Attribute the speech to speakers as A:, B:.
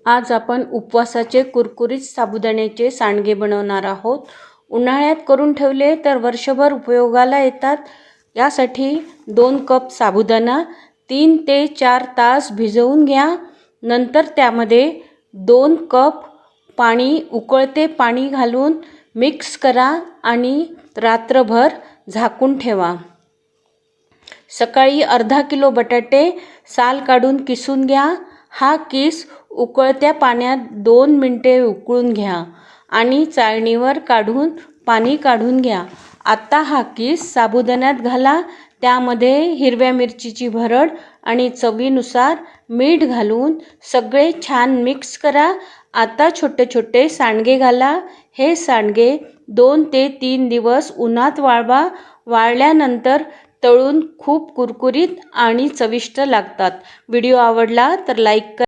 A: आज आपण उपवासाचे कुरकुरीत साबुदाण्याचे सांडगे बनवणार आहोत। उन्हाळ्यात करून ठेवले तर वर्षभर उपयोगाला येतात। यासाठी 2 कप साबुदाणा 3 ते 4 तास भिजवून घ्या। नंतर त्यामध्ये 2 कप पाणी उकळते पाणी घालून मिक्स करा आणि रात्रभर झाकून ठेवा। सकाळी अर्धा किलो बटाटे साल काढून किसून घ्या। हा किस उकळत्या पाण्यात 2 मिनिटे उकळून घ्या आणि चाळणीवर काढून पाणी काढून घ्या। आता हा किस साबुदाण्यात घाला। त्यामध्ये हिरव्या मिरचीची भरड आणि चवीनुसार मीठ घालून सगळे छान मिक्स करा। आता छोटे छोटे सांडगे घाला। हे सांडगे 2 ते 3 दिवस उन्हात वाळवा। वाळल्यानंतर तळून खूप कुरकुरीत आणि चविष्ट लागतात। व्हिडिओ आवडला तर लाईक करा।